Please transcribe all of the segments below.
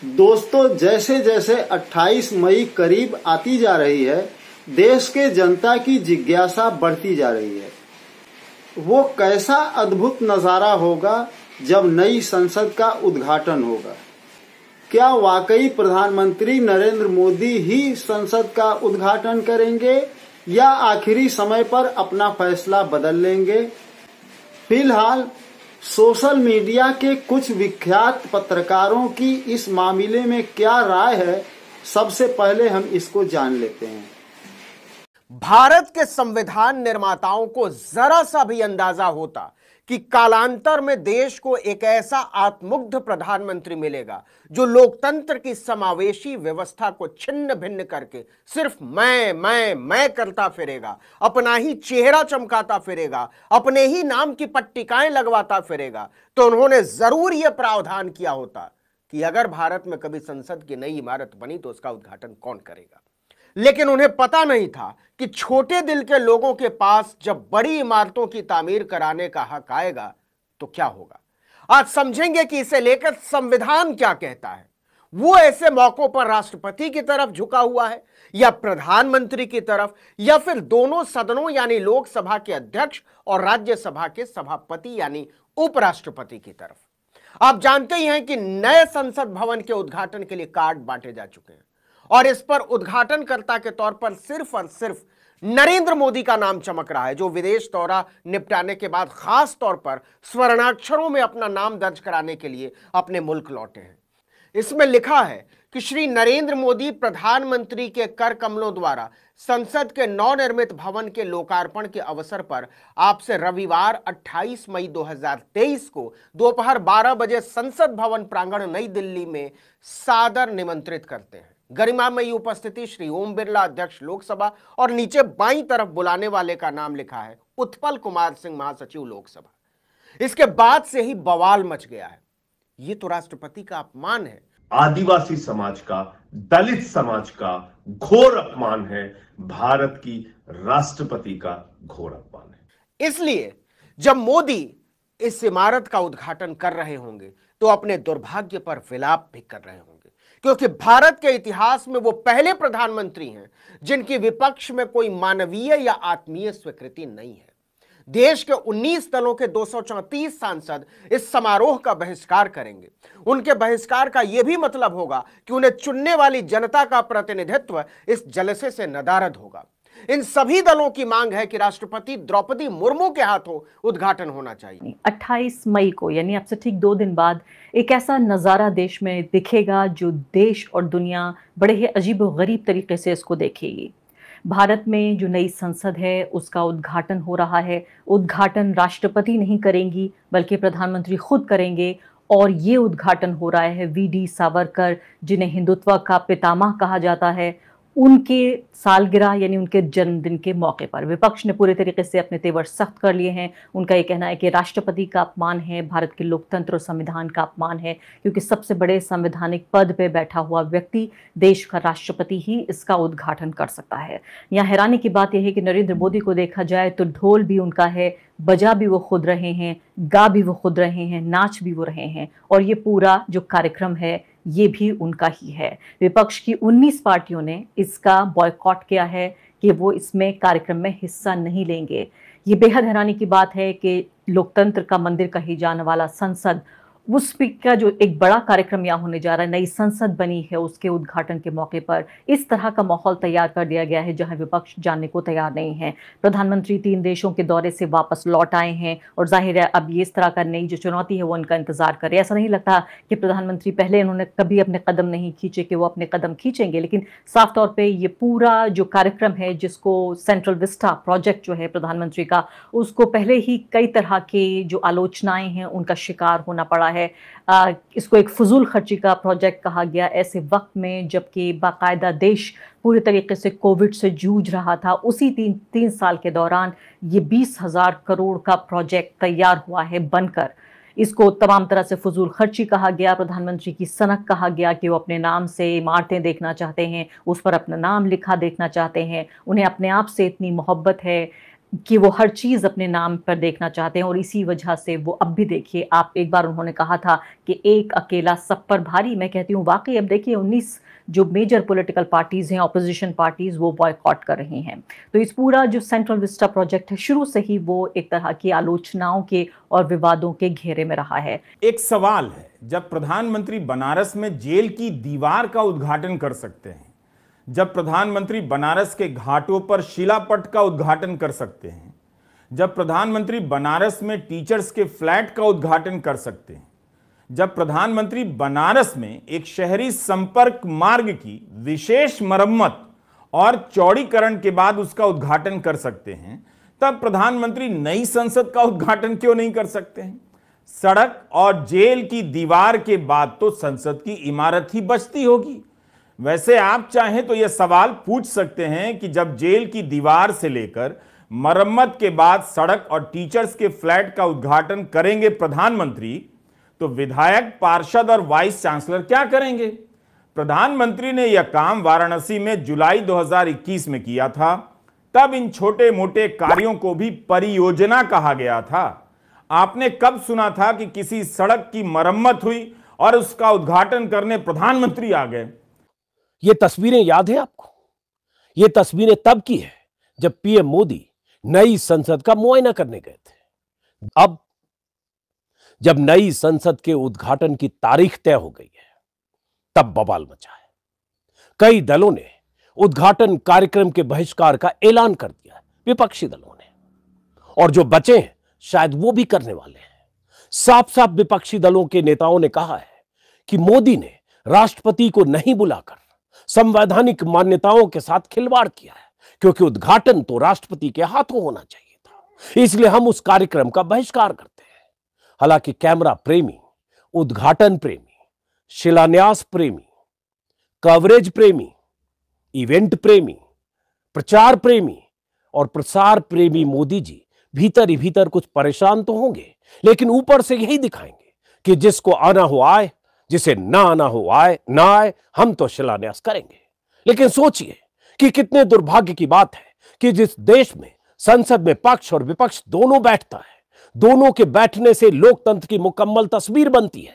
दोस्तों, जैसे जैसे 28 मई करीब आती जा रही है, देश के जनता की जिज्ञासा बढ़ती जा रही है। वो कैसा अद्भुत नजारा होगा जब नई संसद का उद्घाटन होगा। क्या वाकई प्रधानमंत्री नरेंद्र मोदी ही संसद का उद्घाटन करेंगे या आखिरी समय पर अपना फैसला बदल लेंगे? फिलहाल सोशल मीडिया के कुछ विख्यात पत्रकारों की इस मामले में क्या राय है, सबसे पहले हम इसको जान लेते हैं। भारत के संविधान निर्माताओं को जरा सा भी अंदाजा होता कि कालांतर में देश को एक ऐसा आत्ममुग्ध प्रधानमंत्री मिलेगा जो लोकतंत्र की समावेशी व्यवस्था को छिन्न भिन्न करके सिर्फ मैं करता फिरेगा, अपना ही चेहरा चमकाता फिरेगा, अपने ही नाम की पट्टिकाएं लगवाता फिरेगा, तो उन्होंने जरूर यह प्रावधान किया होता कि अगर भारत में कभी संसद की नई इमारत बनी तो उसका उद्घाटन कौन करेगा। लेकिन उन्हें पता नहीं था कि छोटे दिल के लोगों के पास जब बड़ी इमारतों की तामीर कराने का हक आएगा तो क्या होगा। आज समझेंगे कि इसे लेकर संविधान क्या कहता है। वो ऐसे मौकों पर राष्ट्रपति की तरफ झुका हुआ है या प्रधानमंत्री की तरफ, या फिर दोनों सदनों यानी लोकसभा के अध्यक्ष और राज्यसभा के सभापति यानी उपराष्ट्रपति की तरफ। आप जानते ही हैं कि नए संसद भवन के उद्घाटन के लिए कार्ड बांटे जा चुके हैं और इस पर उद्घाटनकर्ता के तौर पर सिर्फ और सिर्फ नरेंद्र मोदी का नाम चमक रहा है, जो विदेश दौरा निपटाने के बाद खास तौर पर स्वर्णाक्षरों में अपना नाम दर्ज कराने के लिए अपने मुल्क लौटे हैं। इसमें लिखा है कि श्री नरेंद्र मोदी प्रधानमंत्री के कर कमलों द्वारा संसद के नवनिर्मित भवन के लोकार्पण के अवसर पर आपसे रविवार 28 मई 2023 को दोपहर 12 बजे संसद भवन प्रांगण नई दिल्ली में सादर निमंत्रित करते हैं। गरिमामयी उपस्थिति श्री ओम बिरला अध्यक्ष लोकसभा, और नीचे बाईं तरफ बुलाने वाले का नाम लिखा है उत्पल कुमार सिंह महासचिव लोकसभा। इसके बाद से ही बवाल मच गया है। ये तो राष्ट्रपति का अपमान है, आदिवासी समाज का, दलित समाज का घोर अपमान है, भारत की राष्ट्रपति का घोर अपमान है। इसलिए जब मोदी इस इमारत का उद्घाटन कर रहे होंगे तो अपने दुर्भाग्य पर विलाप भी कर रहे होंगे, क्योंकि भारत के इतिहास में वो पहले प्रधानमंत्री हैं जिनकी विपक्ष में कोई मानवीय या आत्मीय स्वीकृति नहीं है। देश के 19 दलों के 234 सांसद इस समारोह का बहिष्कार करेंगे। उनके बहिष्कार का यह भी मतलब होगा कि उन्हें चुनने वाली जनता का प्रतिनिधित्व इस जलसे से नदारद होगा। इन सभी दलों की मांग है कि राष्ट्रपति द्रौपदी मुर्मू के हाथों उद्घाटन होना चाहिए। 28 मई को यानी अब से ठीक 2 दिन बाद एक ऐसा नज़ारा देश में दिखेगा जो देश और दुनिया बड़े ही अजीब और गरीब तरीके से इसको देखेगी। भारत में जो नई संसद है उसका उद्घाटन हो रहा है। उद्घाटन राष्ट्रपति नहीं करेंगी बल्कि प्रधानमंत्री खुद करेंगे, और ये उद्घाटन हो रहा है वीडी सावरकर, जिन्हें हिंदुत्व का पितामह कहा जाता है, उनके सालगिरह यानी उनके जन्मदिन के मौके पर। विपक्ष ने पूरे तरीके से अपने तेवर सख्त कर लिए हैं। उनका ये कहना है कि राष्ट्रपति का अपमान है, भारत के लोकतंत्र और संविधान का अपमान है, क्योंकि सबसे बड़े संवैधानिक पद पे बैठा हुआ व्यक्ति देश का राष्ट्रपति ही इसका उद्घाटन कर सकता है। यहाँ हैरानी की बात यह है कि नरेंद्र मोदी को देखा जाए तो ढोल भी उनका है, बजा भी वो खुद रहे हैं, गा भी वो खुद रहे हैं, नाच भी वो रहे हैं, और ये पूरा जो कार्यक्रम है ये भी उनका ही है। विपक्ष की 19 पार्टियों ने इसका बॉयकॉट किया है कि वो इसमें कार्यक्रम में हिस्सा नहीं लेंगे। ये बेहद हैरानी की बात है कि लोकतंत्र का मंदिर कही जाने वाला संसद, उसका जो एक बड़ा कार्यक्रम यहाँ होने जा रहा है, नई संसद बनी है, उसके उद्घाटन के मौके पर इस तरह का माहौल तैयार कर दिया गया है जहां विपक्ष जानने को तैयार नहीं है। प्रधानमंत्री 3 देशों के दौरे से वापस लौट आए हैं और जाहिर है अब ये इस तरह का नई जो चुनौती है वो उनका इंतजार करे। ऐसा नहीं लगता कि प्रधानमंत्री पहले इन्होंने कभी अपने कदम नहीं खींचे कि वो अपने कदम खींचेंगे, लेकिन साफ तौर पर ये पूरा जो कार्यक्रम है जिसको सेंट्रल विस्टा प्रोजेक्ट जो है प्रधानमंत्री का, उसको पहले ही कई तरह के जो आलोचनाएं हैं उनका शिकार होना पड़ा है। इसको एक फजूल खर्ची का प्रोजेक्ट कहा गया ऐसे वक्त में जबकि बाकायदा देश पूरी तरीके से कोविड से जूझ रहा था। उसी 3 साल के दौरान ये 20,000 करोड़ का प्रोजेक्ट तैयार हुआ है बनकर। इसको तमाम तरह से फजूल खर्ची कहा गया, प्रधानमंत्री की सनक कहा गया कि वो अपने नाम से इमारतें देखना चाहते हैं, उस पर अपना नाम लिखा देखना चाहते हैं, उन्हें अपने आप से इतनी मोहब्बत है। कि वो हर चीज अपने नाम पर देखना चाहते हैं और इसी वजह से वो अब भी देखिए, आप एक बार उन्होंने कहा था कि एक अकेला सब पर भारी। मैं कहती हूँ वाकई अब देखिए 19 जो मेजर पॉलिटिकल पार्टीज हैं, ऑपोजिशन पार्टीज, वो बॉयकॉट कर रही हैं। तो इस पूरा जो सेंट्रल विस्टा प्रोजेक्ट है शुरू से ही वो एक तरह की आलोचनाओं के और विवादों के घेरे में रहा है। एक सवाल है, जब प्रधानमंत्री बनारस में जेल की दीवार का उद्घाटन कर सकते हैं, जब प्रधानमंत्री बनारस के घाटों पर शिलापट का उद्घाटन कर सकते हैं, जब प्रधानमंत्री बनारस में टीचर्स के फ्लैट का उद्घाटन कर सकते हैं, जब प्रधानमंत्री बनारस में एक शहरी संपर्क मार्ग की विशेष मरम्मत और चौड़ीकरण के बाद उसका उद्घाटन कर सकते हैं, तब प्रधानमंत्री नई संसद का उद्घाटन क्यों नहीं कर सकते हैं? सड़क और जेल की दीवार के बाद तो संसद की इमारत ही बचती होगी। वैसे आप चाहें तो यह सवाल पूछ सकते हैं कि जब जेल की दीवार से लेकर मरम्मत के बाद सड़क और टीचर्स के फ्लैट का उद्घाटन करेंगे प्रधानमंत्री, तो विधायक, पार्षद और वाइस चांसलर क्या करेंगे? प्रधानमंत्री ने यह काम वाराणसी में जुलाई 2021 में किया था। तब इन छोटे मोटे कार्यों को भी परियोजना कहा गया था। आपने कब सुना था कि किसी सड़क की मरम्मत हुई और उसका उद्घाटन करने प्रधानमंत्री आ गए? ये तस्वीरें याद है आपको? ये तस्वीरें तब की है जब पीएम मोदी नई संसद का मुआयना करने गए थे। अब जब नई संसद के उद्घाटन की तारीख तय हो गई है, तब बवाल मचा है। कई दलों ने उद्घाटन कार्यक्रम के बहिष्कार का ऐलान कर दिया है, विपक्षी दलों ने, और जो बचे हैं शायद वो भी करने वाले हैं। साफ साफ विपक्षी दलों के नेताओं ने कहा है कि मोदी ने राष्ट्रपति को नहीं बुलाकर संवैधानिक मान्यताओं के साथ खिलवाड़ किया है, क्योंकि उद्घाटन तो राष्ट्रपति के हाथों होना चाहिए था, इसलिए हम उस कार्यक्रम का बहिष्कार करते हैं। हालांकि कैमरा प्रेमी, उद्घाटन प्रेमी, शिलान्यास प्रेमी, कवरेज प्रेमी, इवेंट प्रेमी, प्रचार प्रेमी और प्रसार प्रेमी मोदी जी भीतर ही भीतर कुछ परेशान तो होंगे, लेकिन ऊपर से यही दिखाएंगे कि जिसको आना हो आए, जिसे ना आना हो आए ना आए, हम तो शिलान्यास करेंगे। लेकिन सोचिए कि कितने दुर्भाग्य की बात है कि जिस देश में संसद में पक्ष और विपक्ष दोनों बैठता है, दोनों के बैठने से लोकतंत्र की मुकम्मल तस्वीर बनती है।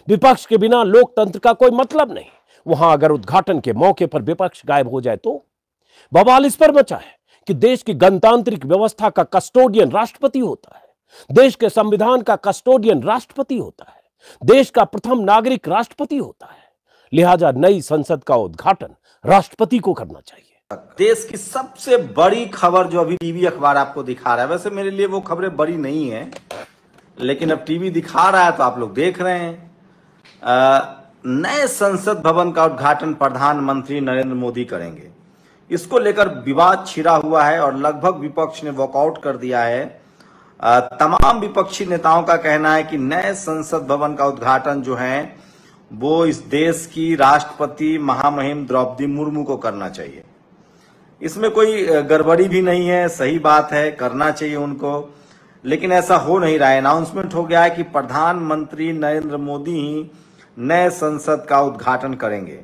विपक्ष के बिना लोकतंत्र का कोई मतलब नहीं। वहां अगर उद्घाटन के मौके पर विपक्ष गायब हो जाए तो बवाल इस पर मचा है कि देश की गणतांत्रिक व्यवस्था का कस्टोडियन राष्ट्रपति होता है, देश के संविधान का कस्टोडियन राष्ट्रपति होता है, देश का प्रथम नागरिक राष्ट्रपति होता है। लिहाजा नई संसद का उद्घाटन राष्ट्रपति को करना चाहिए। देश की सबसे बड़ी खबर जो अभी टीवी अखबार आपको दिखा रहा है, वैसे मेरे लिए वो खबरें बड़ी नहीं है, लेकिन अब टीवी दिखा रहा है तो आप लोग देख रहे हैं। नए संसद भवन का उद्घाटन प्रधानमंत्री नरेंद्र मोदी करेंगे। इसको लेकर विवाद छिड़ा हुआ है और लगभग विपक्ष ने वॉकआउट कर दिया है। तमाम विपक्षी नेताओं का कहना है कि नए संसद भवन का उद्घाटन जो है वो इस देश की राष्ट्रपति महामहिम द्रौपदी मुर्मू को करना चाहिए। इसमें कोई गड़बड़ी भी नहीं है, सही बात है, करना चाहिए उनको, लेकिन ऐसा हो नहीं रहा है। अनाउंसमेंट हो गया है कि प्रधानमंत्री नरेंद्र मोदी ही नए संसद का उद्घाटन करेंगे।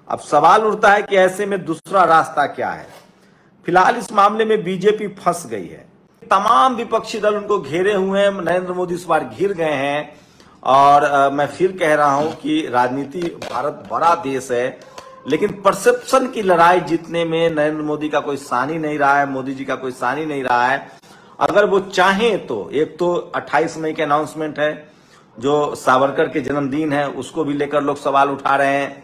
अब सवाल उठता है कि ऐसे में दूसरा रास्ता क्या है। फिलहाल इस मामले में बीजेपी फंस गई है। तमाम विपक्षी दल उनको घेरे हुए हैं, नरेंद्र मोदी इस बार घिर गए हैं। और मैं फिर कह रहा हूं कि राजनीति, भारत बड़ा देश है, लेकिन परसेप्शन की लड़ाई जीतने में नरेंद्र मोदी का कोई सानी नहीं रहा है, मोदी जी का कोई सानी नहीं रहा है। अगर वो चाहें तो, एक तो 28 मई के अनाउंसमेंट है, जो सावरकर के जन्मदिन है, उसको भी लेकर लोग सवाल उठा रहे हैं।